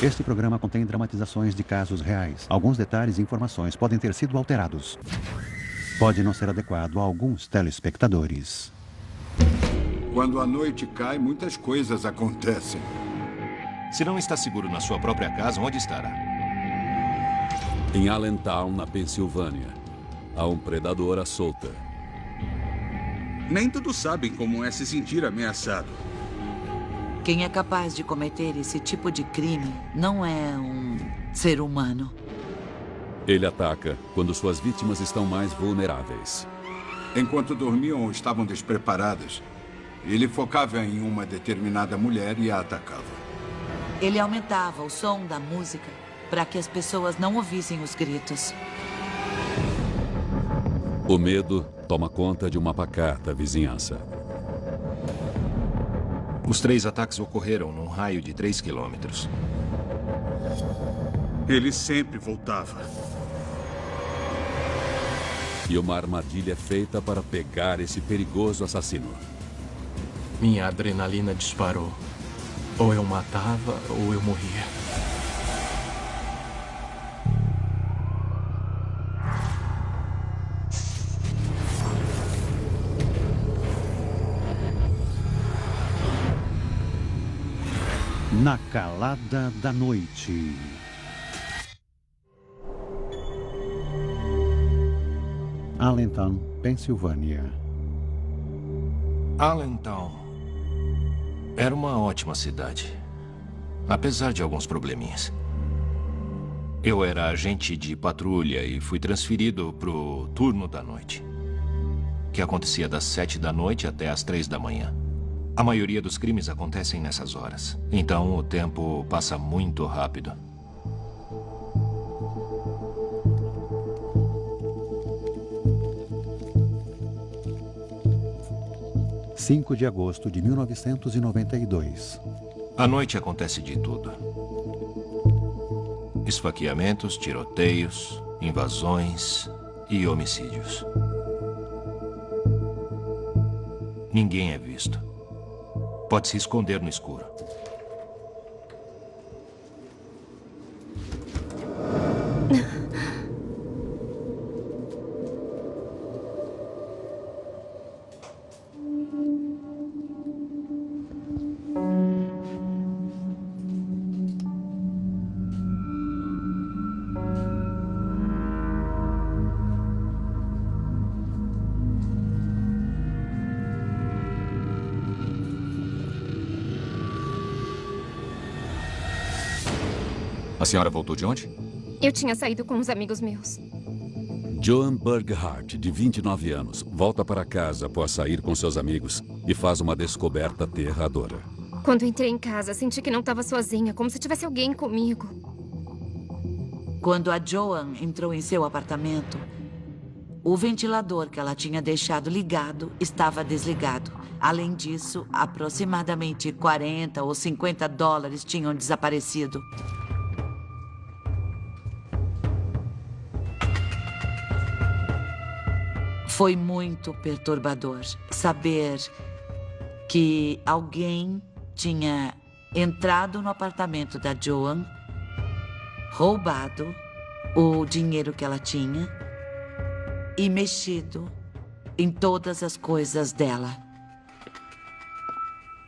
Este programa contém dramatizações de casos reais. Alguns detalhes e informações podem ter sido alterados. Pode não ser adequado a alguns telespectadores. Quando a noite cai, muitas coisas acontecem. Se não está seguro na sua própria casa, onde estará? Em Allentown, na Pensilvânia, há um predador à solta. Nem todos sabem como é se sentir ameaçado. Quem é capaz de cometer esse tipo de crime não é um ser humano. Ele ataca quando suas vítimas estão mais vulneráveis. Enquanto dormiam ou estavam despreparadas, ele focava em uma determinada mulher e a atacava. Ele aumentava o som da música para que as pessoas não ouvissem os gritos. O medo toma conta de uma pacata vizinhança. Os 3 ataques ocorreram num raio de 3 quilômetros. Ele sempre voltava. E uma armadilha feita para pegar esse perigoso assassino. Minha adrenalina disparou. Ou eu matava, ou eu morria. Na calada da noite. Allentown, Pensilvânia. Allentown era uma ótima cidade, apesar de alguns probleminhas. Eu era agente de patrulha e fui transferido para o turno da noite, que acontecia das 7 da noite até as 3 da manhã. A maioria dos crimes acontecem nessas horas, então o tempo passa muito rápido. – 5 de agosto de 1992. À noite acontece de tudo. Esfaqueamentos, tiroteios, invasões e homicídios. Ninguém é visto. Pode se esconder no escuro. A senhora voltou de onde? Eu tinha saído com uns amigos meus. Joan Burghardt, de 29 anos, volta para casa após sair com seus amigos e faz uma descoberta aterradora. Quando entrei em casa, senti que não estava sozinha, como se tivesse alguém comigo. Quando a Joan entrou em seu apartamento, o ventilador que ela tinha deixado ligado estava desligado. Além disso, aproximadamente 40 ou 50 dólares tinham desaparecido. Foi muito perturbador saber que alguém tinha entrado no apartamento da Joan, roubado o dinheiro que ela tinha e mexido em todas as coisas dela.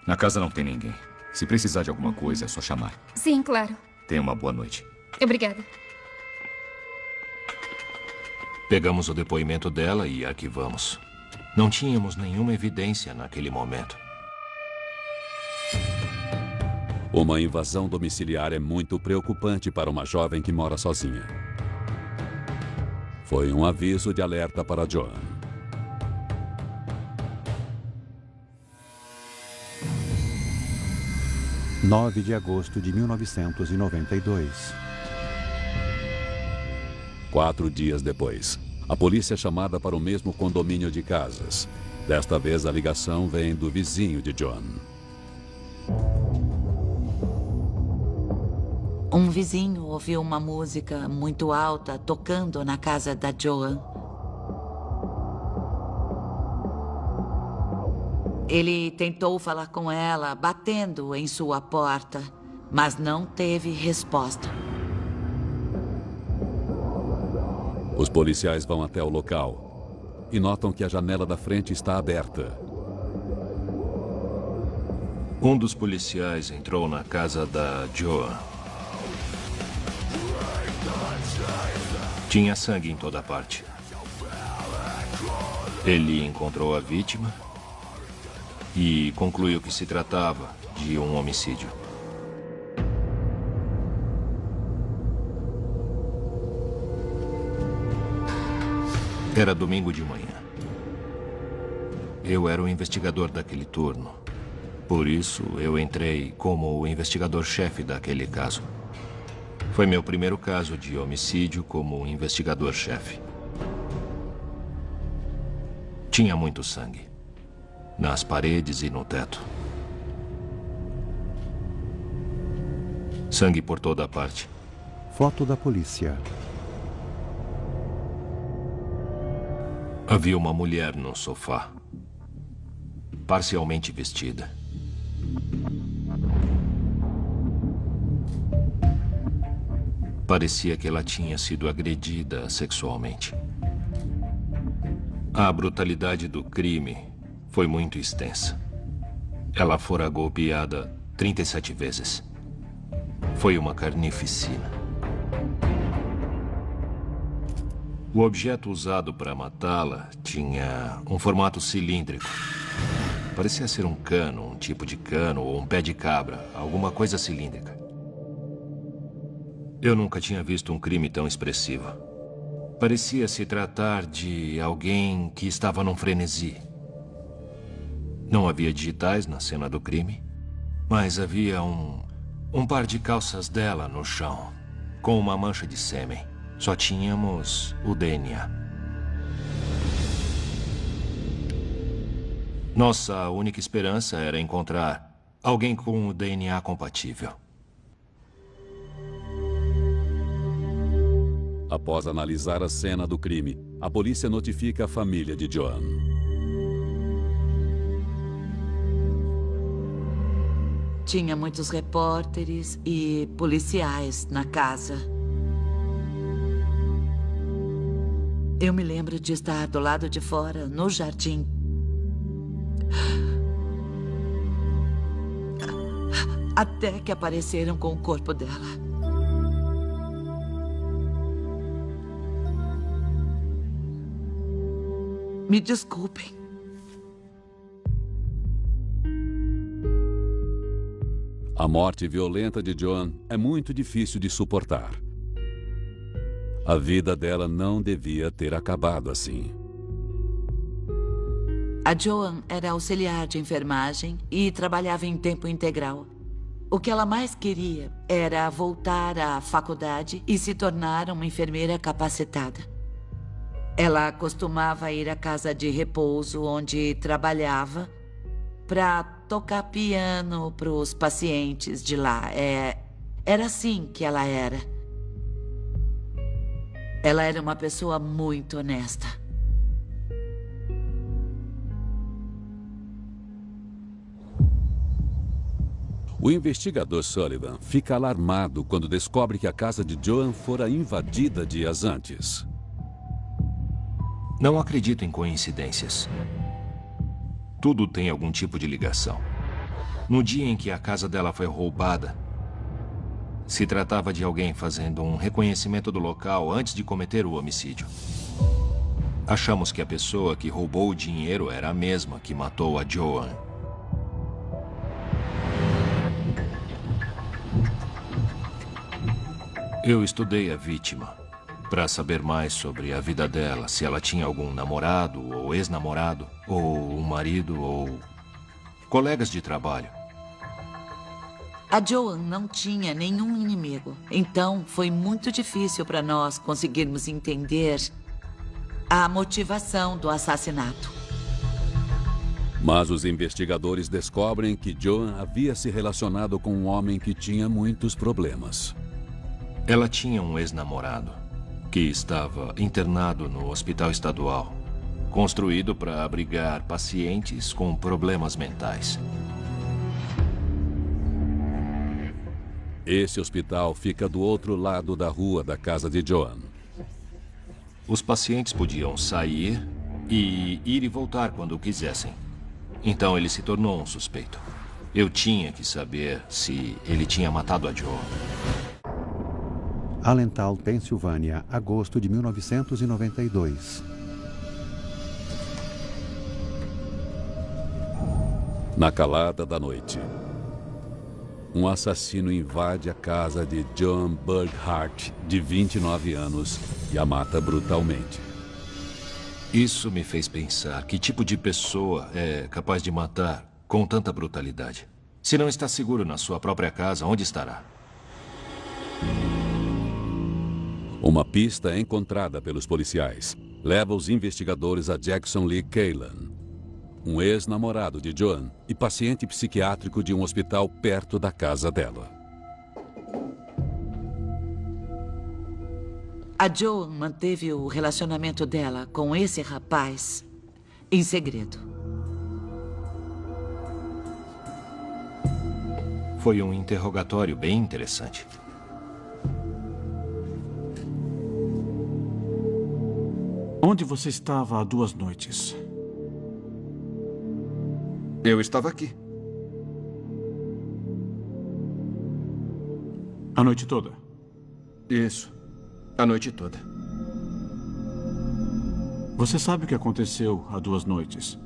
Na casa não tem ninguém. Se precisar de alguma coisa, é só chamar. Sim, claro. Tenha uma boa noite. Obrigada. Pegamos o depoimento dela e arquivamos. Não tínhamos nenhuma evidência naquele momento. Uma invasão domiciliar é muito preocupante para uma jovem que mora sozinha. Foi um aviso de alerta para Joan. – 9 de agosto de 1992. 4 dias depois, a polícia é chamada para o mesmo condomínio de casas. Desta vez, a ligação vem do vizinho de Joan. Um vizinho ouviu uma música muito alta tocando na casa da Joan. Ele tentou falar com ela, batendo em sua porta, mas não teve resposta. Os policiais vão até o local e notam que a janela da frente está aberta. Um dos policiais entrou na casa da Joan. Tinha sangue em toda parte. Ele encontrou a vítima e concluiu que se tratava de um homicídio. Era domingo de manhã. Eu era o investigador daquele turno. Por isso, eu entrei como o investigador-chefe daquele caso. Foi meu primeiro caso de homicídio como investigador-chefe. Tinha muito sangue. Nas paredes e no teto. Sangue por toda parte. Foto da polícia. Havia uma mulher no sofá. Parcialmente vestida. Parecia que ela tinha sido agredida sexualmente. A brutalidade do crime foi muito extensa. Ela fora golpeada 37 vezes. Foi uma carnificina. O objeto usado para matá-la tinha um formato cilíndrico. Parecia ser um cano, um tipo de cano ou um pé de cabra, alguma coisa cilíndrica. Eu nunca tinha visto um crime tão expressivo. Parecia se tratar de alguém que estava num frenesi. Não havia digitais na cena do crime, mas havia um par de calças dela no chão, com uma mancha de sêmen. Só tínhamos o DNA. Nossa única esperança era encontrar alguém com o DNA compatível. Após analisar a cena do crime, a polícia notifica a família de Joan. Tinha muitos repórteres e policiais na casa. Eu me lembro de estar do lado de fora, no jardim. Até que apareceram com o corpo dela. Me desculpem. A morte violenta de Joan é muito difícil de suportar. A vida dela não devia ter acabado assim. A Joan era auxiliar de enfermagem e trabalhava em tempo integral. O que ela mais queria era voltar à faculdade e se tornar uma enfermeira capacitada. Ela costumava ir à casa de repouso onde trabalhava para tocar piano para os pacientes de lá. Era assim que ela era. Ela era uma pessoa muito honesta. O investigador Sullivan fica alarmado quando descobre que a casa de Joan fora invadida dias antes. Não acredito em coincidências. Tudo tem algum tipo de ligação. No dia em que a casa dela foi roubada, se tratava de alguém fazendo um reconhecimento do local antes de cometer o homicídio. Achamos que a pessoa que roubou o dinheiro era a mesma que matou a Joan. Eu estudei a vítima para saber mais sobre a vida dela, se ela tinha algum namorado ou ex-namorado, ou um marido ou colegas de trabalho. A Joan não tinha nenhum inimigo, então foi muito difícil para nós conseguirmos entender a motivação do assassinato. Mas os investigadores descobrem que Joan havia se relacionado com um homem que tinha muitos problemas. Ela tinha um ex-namorado que estava internado no hospital estadual, construído para abrigar pacientes com problemas mentais. Esse hospital fica do outro lado da rua da casa de Joan. Os pacientes podiam sair e ir e voltar quando quisessem. Então ele se tornou um suspeito. Eu tinha que saber se ele tinha matado a Joan. Allentown, Pensilvânia, agosto de 1992. Na calada da noite, um assassino invade a casa de Joan Burkhart, de 29 anos, e a mata brutalmente. Isso me fez pensar que tipo de pessoa é capaz de matar com tanta brutalidade. Se não está seguro na sua própria casa, onde estará? Uma pista encontrada pelos policiais leva os investigadores a Jackson Lee Caylan, um ex-namorado de Joan e paciente psiquiátrico de um hospital perto da casa dela. A Joan manteve o relacionamento dela com esse rapaz em segredo. Foi um interrogatório bem interessante. Onde você estava há 2 noites? Eu estava aqui. A noite toda? Isso. A noite toda. Você sabe o que aconteceu há 2 noites?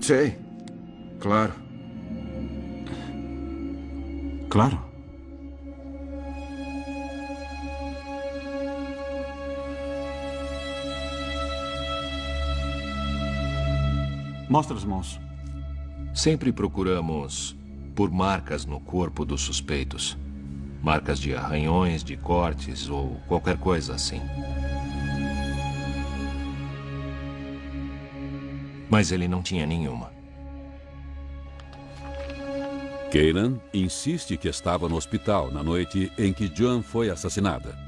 Sei. Claro. Claro. Mostra as mãos. Sempre procuramos por marcas no corpo dos suspeitos. Marcas de arranhões, de cortes ou qualquer coisa assim. Mas ele não tinha nenhuma. Caylan insiste que estava no hospital na noite em que Joan foi assassinada.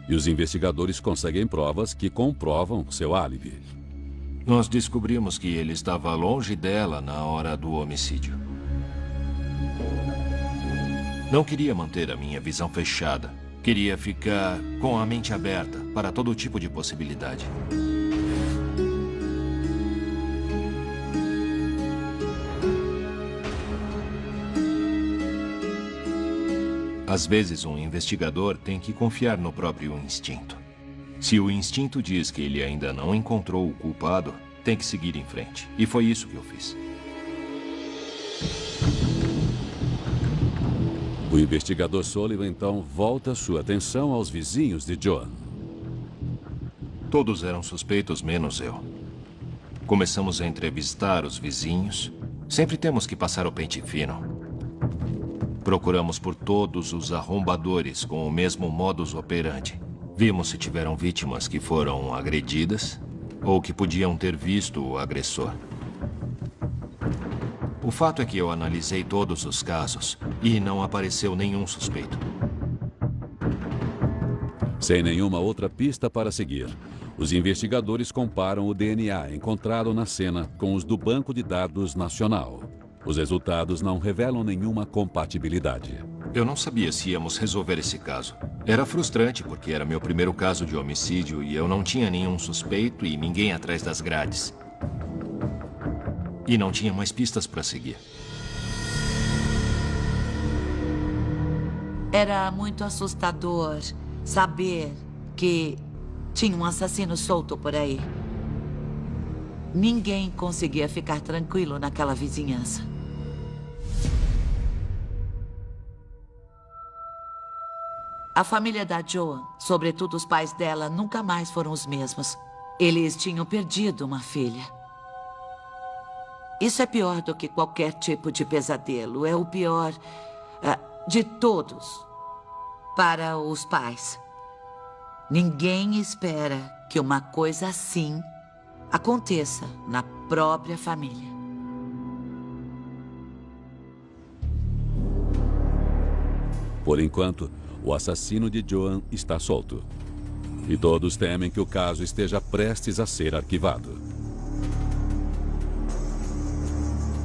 E os investigadores conseguem provas que comprovam seu álibi. Nós descobrimos que ele estava longe dela na hora do homicídio. Não queria manter a minha visão fechada. Queria ficar com a mente aberta para todo tipo de possibilidade. Às vezes, um investigador tem que confiar no próprio instinto. Se o instinto diz que ele ainda não encontrou o culpado, tem que seguir em frente. E foi isso que eu fiz. O investigador Sullivan, então, volta sua atenção aos vizinhos de Joan. Todos eram suspeitos, menos eu. Começamos a entrevistar os vizinhos. Sempre temos que passar o pente fino. Procuramos por todos os arrombadores com o mesmo modus operandi. Vimos se tiveram vítimas que foram agredidas ou que podiam ter visto o agressor. O fato é que eu analisei todos os casos e não apareceu nenhum suspeito. Sem nenhuma outra pista para seguir, os investigadores comparam o DNA encontrado na cena com os do Banco de Dados Nacional. Os resultados não revelam nenhuma compatibilidade. Eu não sabia se íamos resolver esse caso. Era frustrante porque era meu primeiro caso de homicídio e eu não tinha nenhum suspeito e ninguém atrás das grades. E não tinha mais pistas para seguir. Era muito assustador saber que tinha um assassino solto por aí. Ninguém conseguia ficar tranquilo naquela vizinhança. A família da Joan, sobretudo os pais dela, nunca mais foram os mesmos. Eles tinham perdido uma filha. Isso é pior do que qualquer tipo de pesadelo. É o pior de todos para os pais. Ninguém espera que uma coisa assim aconteça na própria família. Por enquanto, o assassino de Joan está solto. E todos temem que o caso esteja prestes a ser arquivado.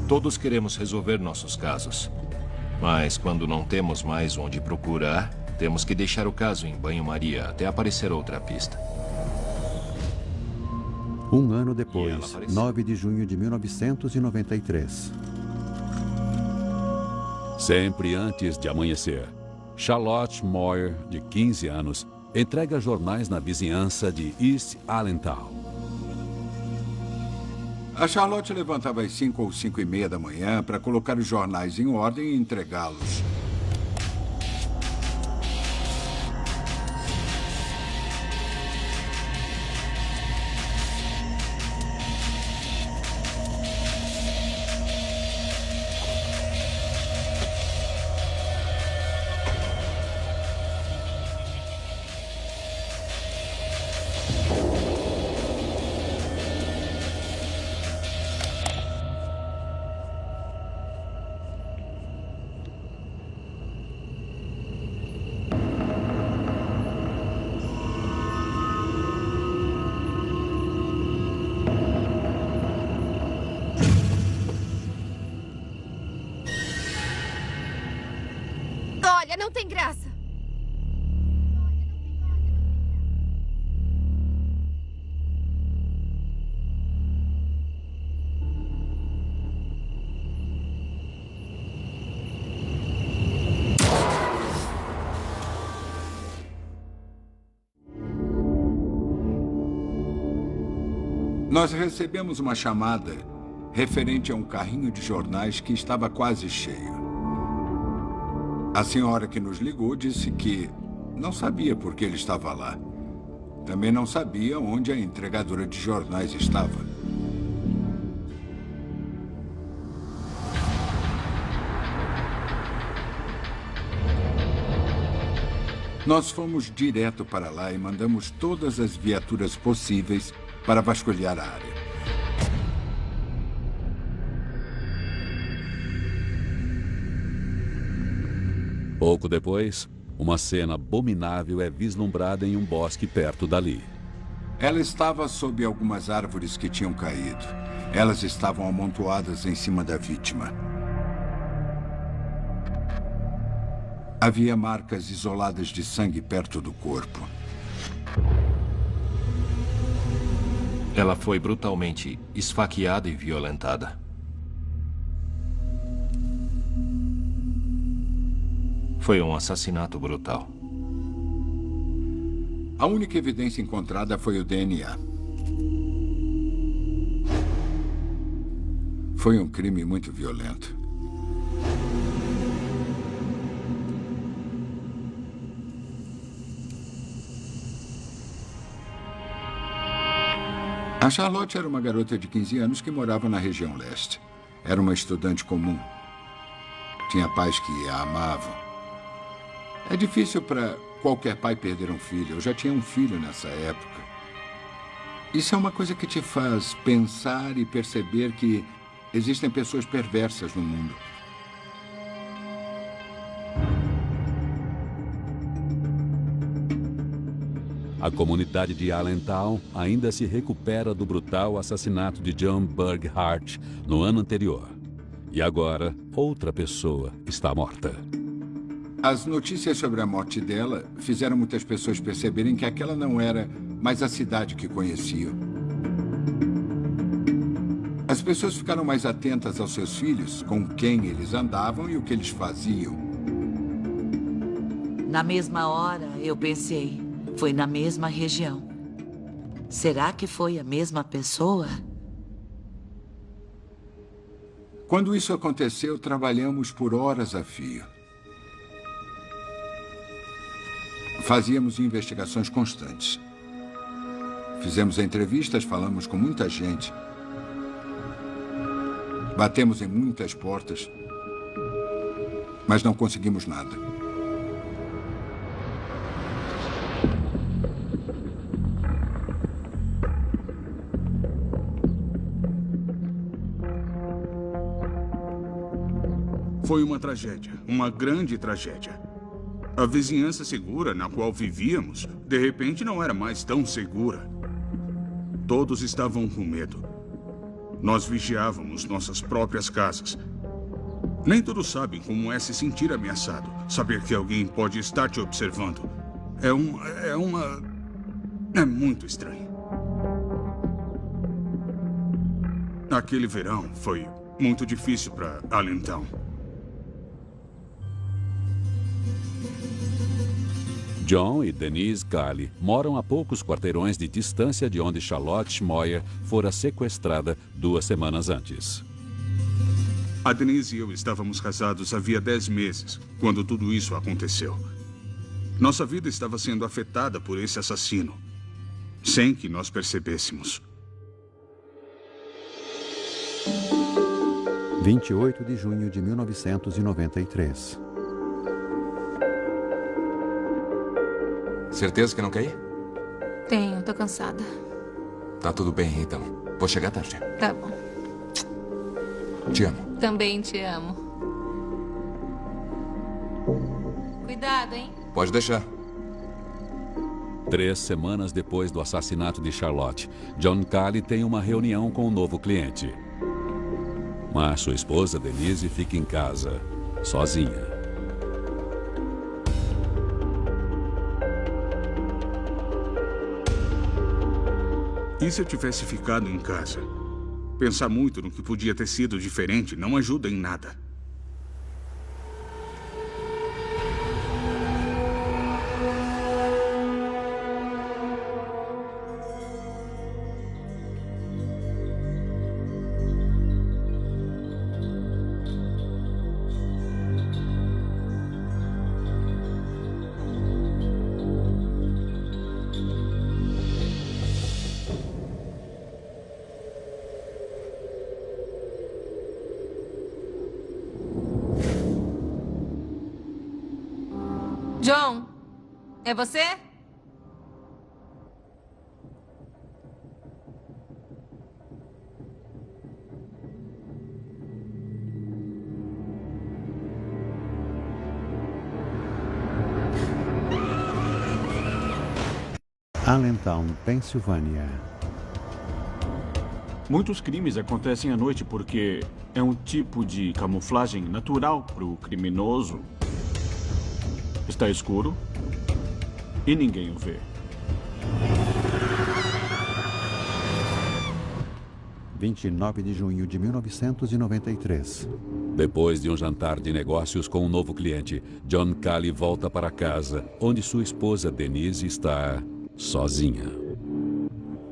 Todos queremos resolver nossos casos. Mas quando não temos mais onde procurar, temos que deixar o caso em banho-maria até aparecer outra pista. Um ano depois, 9 de junho de 1993. Sempre antes de amanhecer, Charlotte Moyer, de 15 anos, entrega jornais na vizinhança de East Allentown. A Charlotte levantava às 5 ou 5:30 da manhã para colocar os jornais em ordem e entregá-los. Olha, não tem graça. Nós recebemos uma chamada referente a um carrinho de jornais que estava quase cheio. A senhora que nos ligou disse que não sabia por que ele estava lá. Também não sabia onde a entregadora de jornais estava. Nós fomos direto para lá e mandamos todas as viaturas possíveis para vasculhar a área. Pouco depois, uma cena abominável é vislumbrada em um bosque perto dali. Ela estava sob algumas árvores que tinham caído. Elas estavam amontoadas em cima da vítima. Havia marcas isoladas de sangue perto do corpo. Ela foi brutalmente esfaqueada e violentada. Foi um assassinato brutal. A única evidência encontrada foi o DNA. Foi um crime muito violento. A Charlotte era uma garota de 15 anos que morava na região leste. Era uma estudante comum. Tinha pais que a amavam. É difícil para qualquer pai perder um filho. Eu já tinha um filho nessa época. Isso é uma coisa que te faz pensar e perceber que existem pessoas perversas no mundo. A comunidade de Allentown ainda se recupera do brutal assassinato de John Burghardt no ano anterior. E agora, outra pessoa está morta. As notícias sobre a morte dela fizeram muitas pessoas perceberem que aquela não era mais a cidade que conheciam. As pessoas ficaram mais atentas aos seus filhos, com quem eles andavam e o que eles faziam. Na mesma hora, eu pensei, foi na mesma região. Será que foi a mesma pessoa? Quando isso aconteceu, trabalhamos por horas a fio. Fazíamos investigações constantes. Fizemos entrevistas, falamos com muita gente. Batemos em muitas portas, mas não conseguimos nada. Foi uma tragédia, uma grande tragédia. A vizinhança segura na qual vivíamos, de repente, não era mais tão segura. Todos estavam com medo. Nós vigiávamos nossas próprias casas. Nem todos sabem como é se sentir ameaçado. Saber que alguém pode estar te observando. É muito estranho. Aquele verão foi muito difícil para Allentown. John e Denise Cali moram a poucos quarteirões de distância de onde Charlotte Moyer fora sequestrada 2 semanas antes. A Denise e eu estávamos casados havia 10 meses, quando tudo isso aconteceu. Nossa vida estava sendo afetada por esse assassino, sem que nós percebêssemos. 28 de junho de 1993. Certeza que não quer ir? Tenho, tô cansada. Tá tudo bem, então. Vou chegar tarde. Tá bom. Te amo. Também te amo. Cuidado, hein? Pode deixar. 3 semanas depois do assassinato de Charlotte, John Cali tem uma reunião com um novo cliente. Mas sua esposa, Denise, fica em casa, sozinha. E se eu tivesse ficado em casa? Pensar muito no que podia ter sido diferente não ajuda em nada. John, é você? Allentown, Pensilvânia. Muitos crimes acontecem à noite porque é um tipo de camuflagem natural para o criminoso. Está escuro e ninguém o vê. – 29 de junho de 1993. Depois de um jantar de negócios com um novo cliente, John Cali volta para casa, onde sua esposa Denise está sozinha.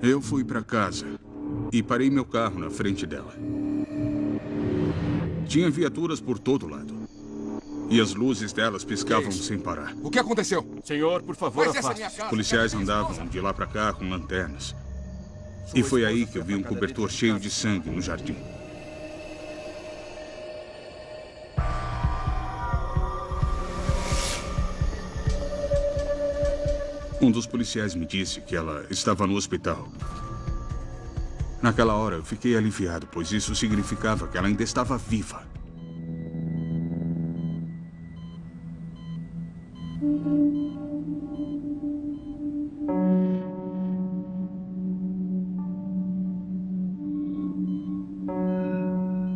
Eu fui para casa e parei meu carro na frente dela. Tinha viaturas por todo lado. E as luzes delas piscavam sem parar. O que aconteceu? Senhor, por favor, afaste. Os policiais andavam de lá para cá com lanternas. E foi aí que eu vi um cobertor cheio de sangue no jardim. Um dos policiais me disse que ela estava no hospital. Naquela hora eu fiquei aliviado, pois isso significava que ela ainda estava viva.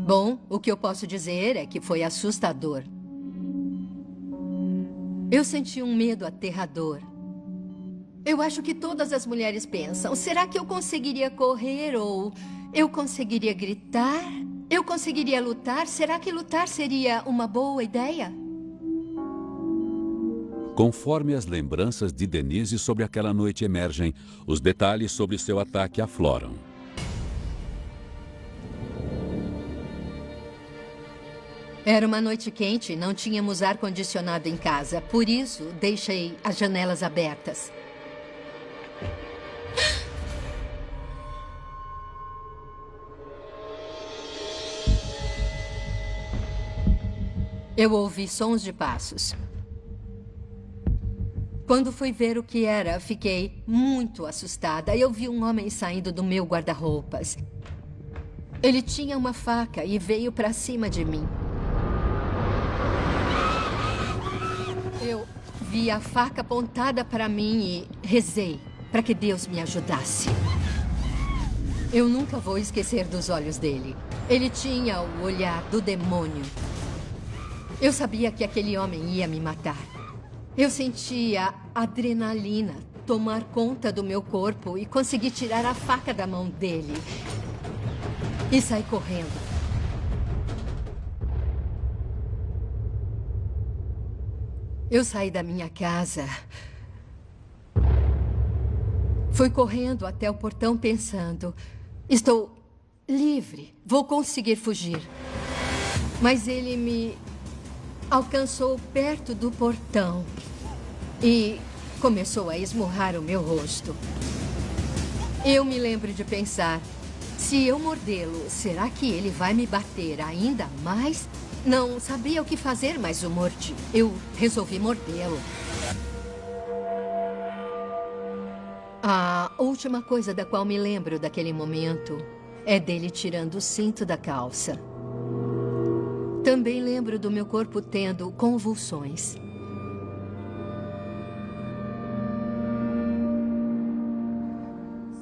Bom, o que eu posso dizer é que foi assustador. Eu senti um medo aterrador. Eu acho que todas as mulheres pensam, será que eu conseguiria correr ou eu conseguiria gritar? Eu conseguiria lutar? Será que lutar seria uma boa ideia? Conforme as lembranças de Denise sobre aquela noite emergem, os detalhes sobre seu ataque afloram. Era uma noite quente, não tínhamos ar-condicionado em casa. Por isso, deixei as janelas abertas. Eu ouvi sons de passos. Quando fui ver o que era, fiquei muito assustada. Eu vi um homem saindo do meu guarda-roupas. Ele tinha uma faca e veio para cima de mim. Eu vi a faca apontada para mim e rezei para que Deus me ajudasse. Eu nunca vou esquecer dos olhos dele. Ele tinha o olhar do demônio. Eu sabia que aquele homem ia me matar. Eu sentia adrenalina tomar conta do meu corpo e consegui tirar a faca da mão dele e sair correndo. Eu saí da minha casa. Fui correndo até o portão pensando: estou livre, vou conseguir fugir. Mas ele me alcançou perto do portão e começou a esmurrar o meu rosto. Eu me lembro de pensar: se eu mordê-lo, será que ele vai me bater ainda mais? Não sabia o que fazer, mas o mordi. Eu resolvi mordê-lo. A última coisa da qual me lembro daquele momento é dele tirando o cinto da calça. Também lembro do meu corpo tendo convulsões.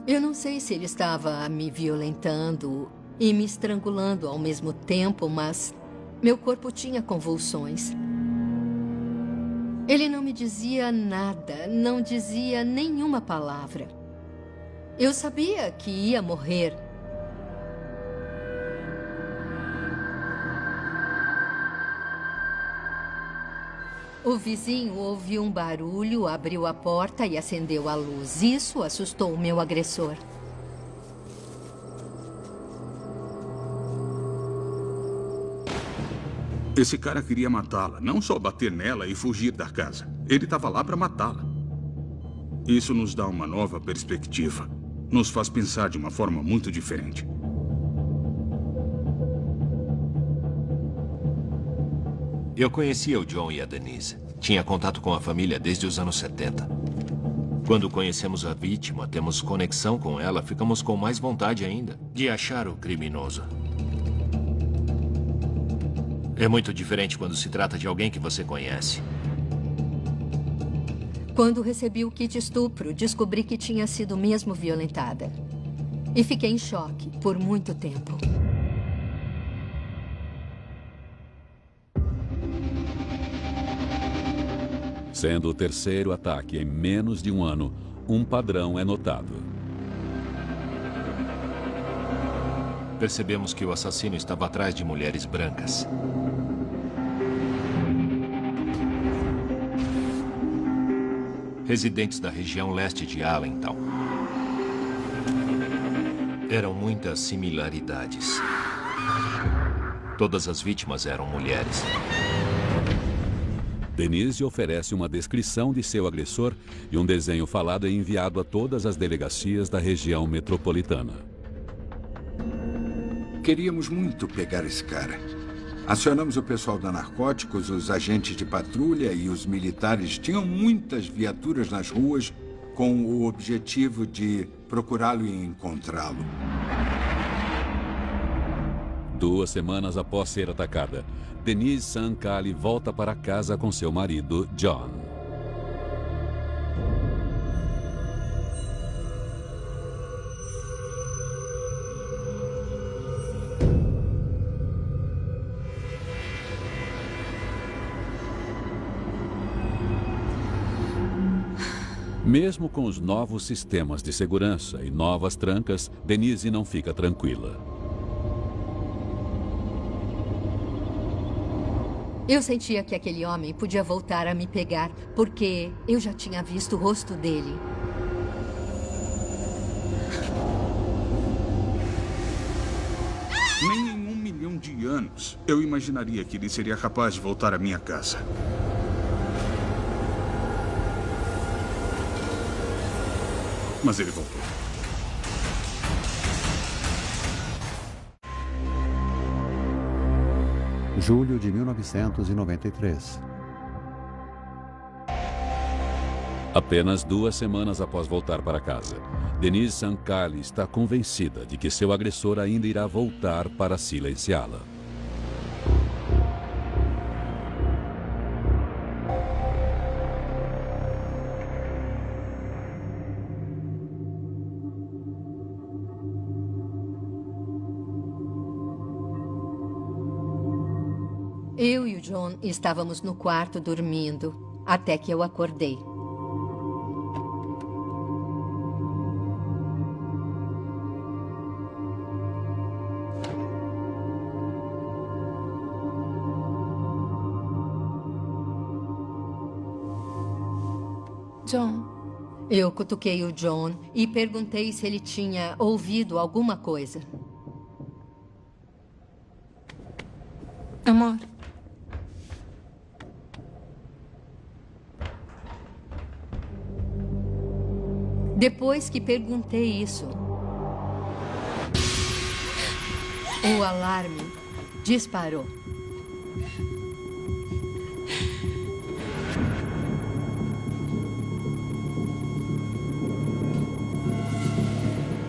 Eu não sei se ele estava me violentando e me estrangulando ao mesmo tempo, mas meu corpo tinha convulsões. Ele não me dizia nada, não dizia nenhuma palavra. Eu sabia que ia morrer. O vizinho ouviu um barulho, abriu a porta e acendeu a luz. Isso assustou o meu agressor. Esse cara queria matá-la, não só bater nela e fugir da casa. Ele estava lá para matá-la. Isso nos dá uma nova perspectiva. Nos faz pensar de uma forma muito diferente. Eu conhecia o John e a Denise. Tinha contato com a família desde os anos 70. Quando conhecemos a vítima, temos conexão com ela, ficamos com mais vontade ainda de achar o criminoso. É muito diferente quando se trata de alguém que você conhece. Quando recebi o kit estupro, descobri que tinha sido mesmo violentada. E fiquei em choque por muito tempo. Sendo o terceiro ataque em menos de um ano, um padrão é notado. Percebemos que o assassino estava atrás de mulheres brancas. Residentes da região leste de Allentown. Eram muitas similaridades. Todas as vítimas eram mulheres. Denise oferece uma descrição de seu agressor e um desenho falado é enviado a todas as delegacias da região metropolitana. Queríamos muito pegar esse cara. Acionamos o pessoal da Narcóticos, os agentes de patrulha e os militares. Tinham muitas viaturas nas ruas com o objetivo de procurá-lo e encontrá-lo. 2 semanas após ser atacada, Denise Sankali volta para casa com seu marido, John. Mesmo com os novos sistemas de segurança e novas trancas, Denise não fica tranquila. Eu sentia que aquele homem podia voltar a me pegar, porque eu já tinha visto o rosto dele. Nem em 1 milhão de anos eu imaginaria que ele seria capaz de voltar à minha casa. Mas ele voltou. Julho de 1993. Apenas 2 semanas após voltar para casa, Denise Sankali está convencida de que seu agressor ainda irá voltar para silenciá-la. Eu e o John estávamos no quarto dormindo, até que eu acordei. John. Eu cutuquei o John e perguntei se ele tinha ouvido alguma coisa. Amor. Depois que perguntei isso, o alarme disparou.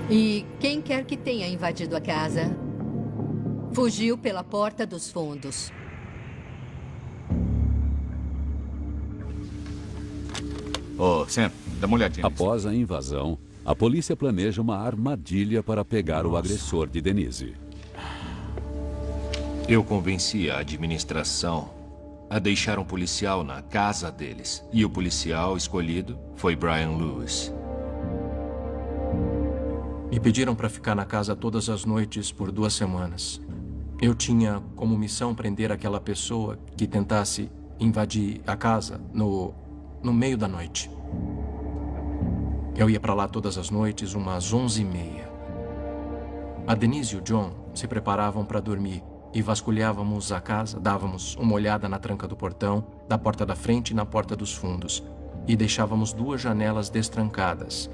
E quem quer que tenha invadido a casa, fugiu pela porta dos fundos. Ô, Sam, dá uma olhadinha. Após a invasão, a polícia planeja uma armadilha para pegar o agressor de Denise. Eu convenci a administração a deixar um policial na casa deles. E o policial escolhido foi Brian Lewis. Me pediram para ficar na casa todas as noites por 2 semanas. Eu tinha como missão prender aquela pessoa que tentasse invadir a casa no meio da noite. Eu ia para lá todas as noites, umas 11h30. A Denise e o John se preparavam para dormir e vasculhávamos a casa, dávamos uma olhada na tranca do portão, da porta da frente e na porta dos fundos, e deixávamos 2 janelas destrancadas,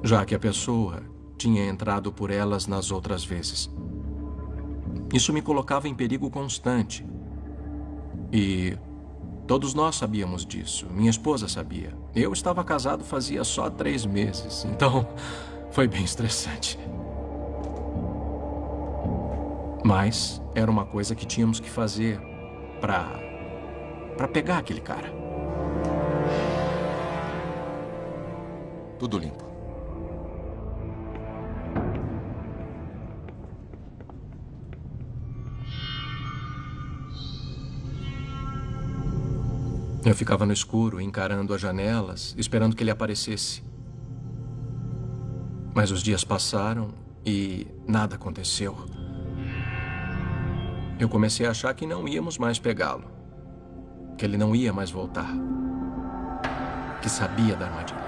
já que a pessoa tinha entrado por elas nas outras vezes. Isso me colocava em perigo constante. E todos nós sabíamos disso. Minha esposa sabia. Eu estava casado fazia só 3 meses, então foi bem estressante. Mas era uma coisa que tínhamos que fazer para pegar aquele cara. Tudo limpo. Eu ficava no escuro, encarando as janelas, esperando que ele aparecesse. Mas os dias passaram e nada aconteceu. Eu comecei a achar que não íamos mais pegá-lo. Que ele não ia mais voltar. Que sabia da armadilha.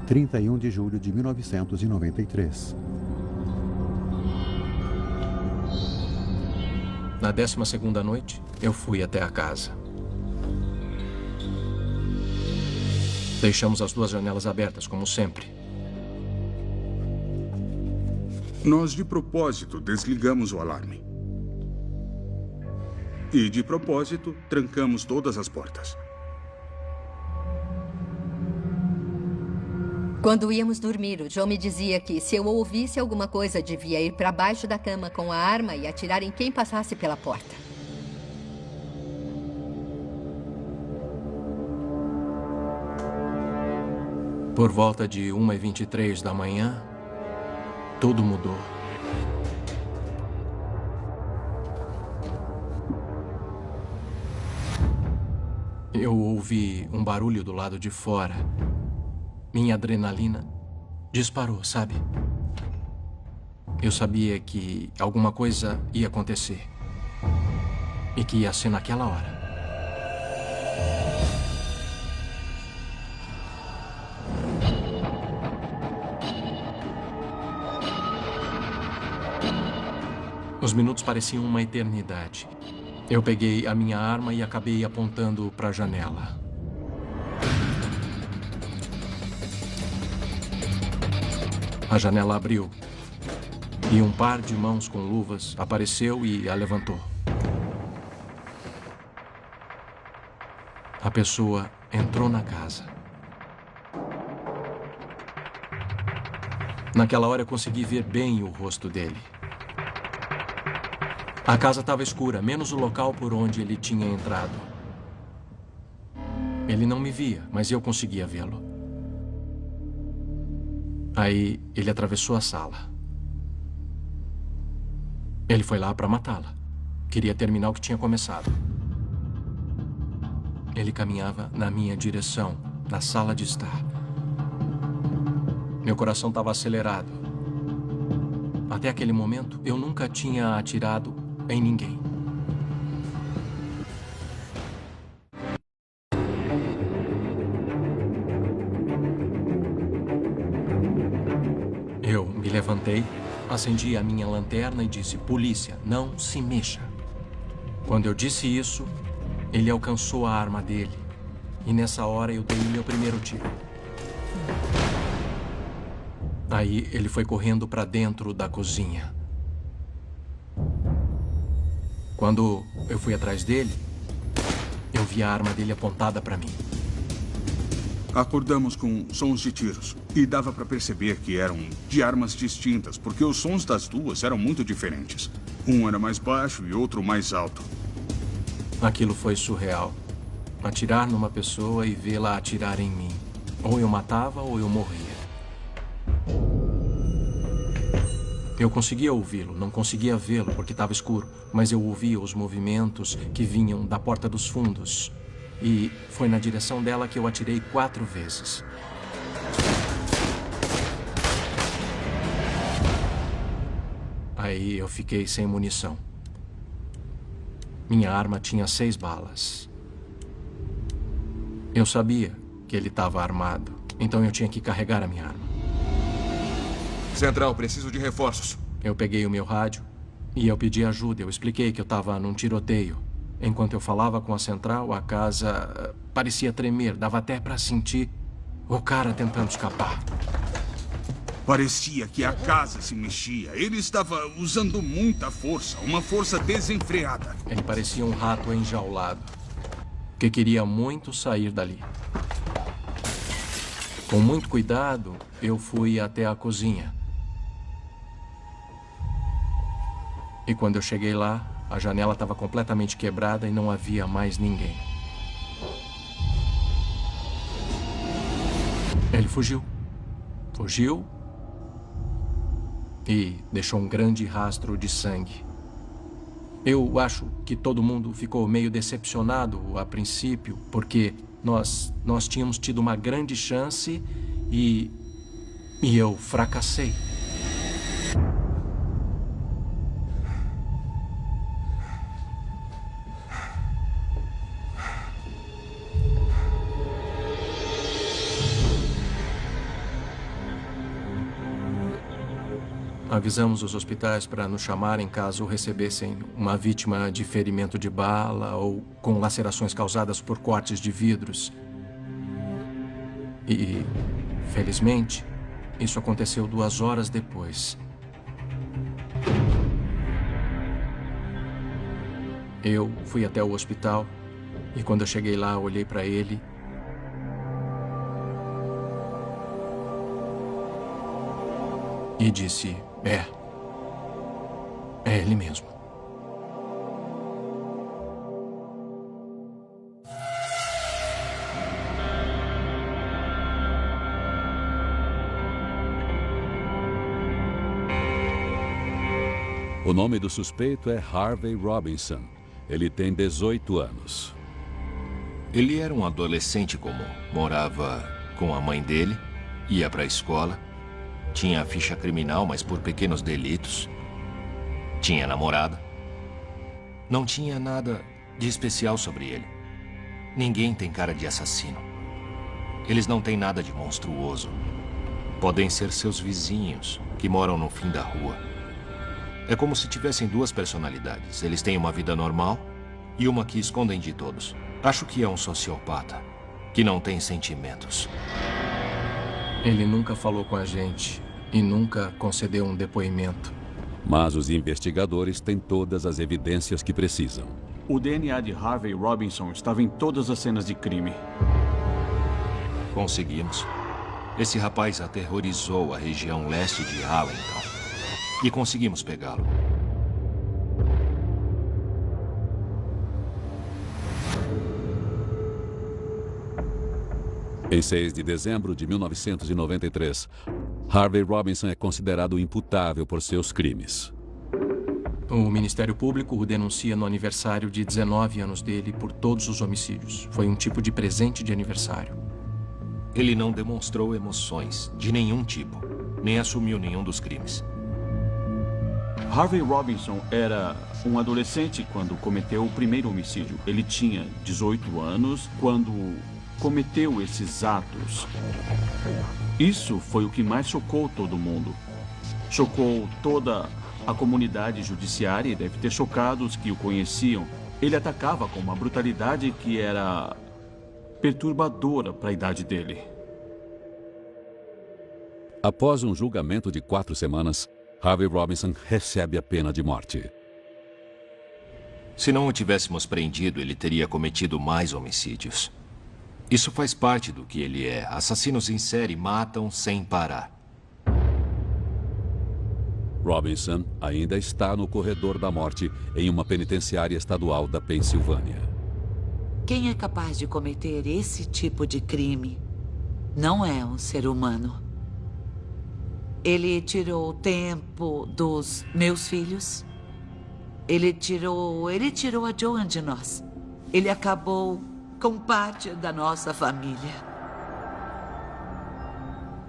31 de julho de 1993. Na 12ª noite, eu fui até a casa. Deixamos as 2 janelas abertas, como sempre. Nós, de propósito, desligamos o alarme. E, de propósito, trancamos todas as portas. Quando íamos dormir, o John me dizia que se eu ouvisse alguma coisa, devia ir para baixo da cama com a arma e atirar em quem passasse pela porta. Por volta de 1h23 da manhã, tudo mudou. Eu ouvi um barulho do lado de fora. Minha adrenalina disparou, sabe? Eu sabia que alguma coisa ia acontecer. E que ia ser naquela hora. Os minutos pareciam uma eternidade. Eu peguei a minha arma e acabei apontando para a janela. A janela abriu e um par de mãos com luvas apareceu e a levantou. A pessoa entrou na casa. Naquela hora eu consegui ver bem o rosto dele. A casa estava escura, menos o local por onde ele tinha entrado. Ele não me via, mas eu conseguia vê-lo. Aí ele atravessou a sala. Ele foi lá para matá-la. Queria terminar o que tinha começado. Ele caminhava na minha direção, na sala de estar. Meu coração estava acelerado. Até aquele momento, eu nunca tinha atirado em ninguém. Eu me levantei, acendi a minha lanterna e disse: polícia, não se mexa. Quando eu disse isso, ele alcançou a arma dele. E nessa hora eu dei meu primeiro tiro. Aí ele foi correndo para dentro da cozinha. Quando eu fui atrás dele, eu vi a arma dele apontada para mim. Acordamos com sons de tiros. E dava para perceber que eram de armas distintas, porque os sons das duas eram muito diferentes. Um era mais baixo e outro mais alto. Aquilo foi surreal. Atirar numa pessoa e vê-la atirar em mim. Ou eu matava ou eu morria. Eu conseguia ouvi-lo, não conseguia vê-lo porque estava escuro, mas eu ouvia os movimentos que vinham da porta dos fundos. E foi na direção dela que eu atirei 4 vezes. Aí eu fiquei sem munição. Minha arma tinha 6 balas. Eu sabia que ele estava armado, então eu tinha que carregar a minha arma. Central, preciso de reforços. Eu peguei o meu rádio e eu pedi ajuda. Eu expliquei que eu estava num tiroteio. Enquanto eu falava com a central, a casa parecia tremer. Dava até para sentir o cara tentando escapar. Parecia que a casa se mexia. Ele estava usando muita força, uma força desenfreada. Ele parecia um rato enjaulado, que queria muito sair dali. Com muito cuidado, eu fui até a cozinha. E quando eu cheguei lá, a janela estava completamente quebrada e não havia mais ninguém. Ele fugiu. Fugiu e deixou um grande rastro de sangue. Eu acho que todo mundo ficou meio decepcionado a princípio, porque nós tínhamos tido uma grande chance e eu fracassei. Avisamos os hospitais para nos chamarem caso recebessem uma vítima de ferimento de bala ou com lacerações causadas por cortes de vidros. E, felizmente, isso aconteceu 2 horas depois. Eu fui até o hospital e quando eu cheguei lá, olhei para ele e disse: É ele mesmo. O nome do suspeito é Harvey Robinson. Ele tem 18 anos. Ele era um adolescente comum. Morava com a mãe dele, ia para a escola. Tinha ficha criminal, mas por pequenos delitos. Tinha namorada. Não tinha nada de especial sobre ele. Ninguém tem cara de assassino. Eles não têm nada de monstruoso. Podem ser seus vizinhos, que moram no fim da rua. É como se tivessem 2 personalidades. Eles têm uma vida normal e uma que escondem de todos. Acho que é um sociopata, que não tem sentimentos. Ele nunca falou com a gente e nunca concedeu um depoimento. Mas os investigadores têm todas as evidências que precisam. O DNA de Harvey Robinson estava em todas as cenas de crime. Conseguimos. Esse rapaz aterrorizou a região leste de Allentown. E conseguimos pegá-lo. Em 6 de dezembro de 1993, Harvey Robinson é considerado imputável por seus crimes. O Ministério Público o denuncia no aniversário de 19 anos dele por todos os homicídios. Foi um tipo de presente de aniversário. Ele não demonstrou emoções de nenhum tipo, nem assumiu nenhum dos crimes. Harvey Robinson era um adolescente quando cometeu o primeiro homicídio. Ele tinha 18 anos quando cometeu esses atos. Isso foi o que mais chocou todo mundo. Chocou toda a comunidade judiciária e deve ter chocado os que o conheciam. Ele atacava com uma brutalidade que era perturbadora para a idade dele. Após um julgamento de 4 semanas, Harvey Robinson recebe a pena de morte. Se não o tivéssemos prendido, ele teria cometido mais homicídios. Isso faz parte do que ele é. Assassinos em série matam sem parar. Robinson ainda está no corredor da morte em uma penitenciária estadual da Pensilvânia. Quem é capaz de cometer esse tipo de crime não é um ser humano. Ele tirou o tempo dos meus filhos. Ele tirou a Joan de nós. Ele acabou com parte da nossa família.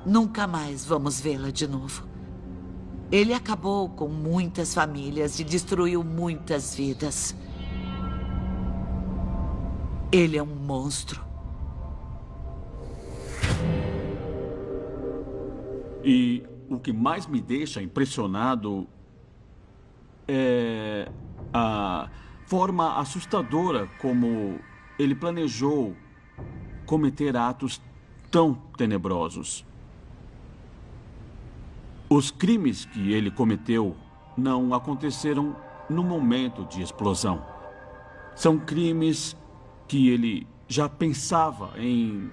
Nunca mais vamos vê-la de novo. Ele acabou com muitas famílias e destruiu muitas vidas. Ele é um monstro. E o que mais me deixa impressionado é a forma assustadora como ele planejou cometer atos tão tenebrosos. Os crimes que ele cometeu não aconteceram no momento de explosão. São crimes que ele já pensava em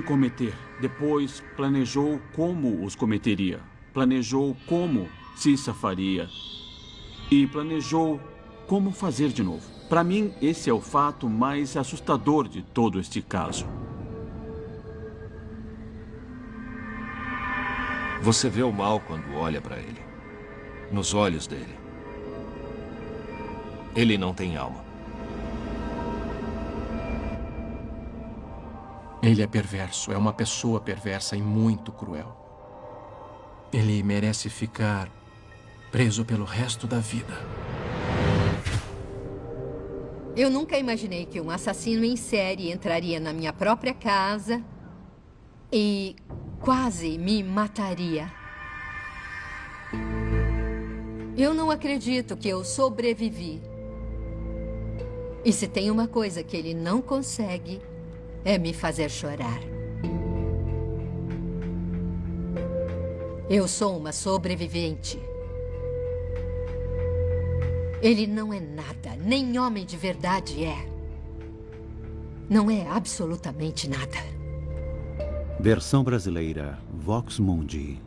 cometer. Depois planejou como os cometeria. Planejou como se safaria. E planejou como fazer de novo. Para mim, esse é o fato mais assustador de todo este caso. Você vê o mal quando olha para ele. Nos olhos dele. Ele não tem alma. Ele é perverso, é uma pessoa perversa e muito cruel. Ele merece ficar preso pelo resto da vida. Eu nunca imaginei que um assassino em série entraria na minha própria casa e quase me mataria. Eu não acredito que eu sobrevivi. E se tem uma coisa que ele não consegue, é me fazer chorar. Eu sou uma sobrevivente. Ele não é nada, nem homem de verdade é. Não é absolutamente nada. Versão brasileira, Vox Mundi.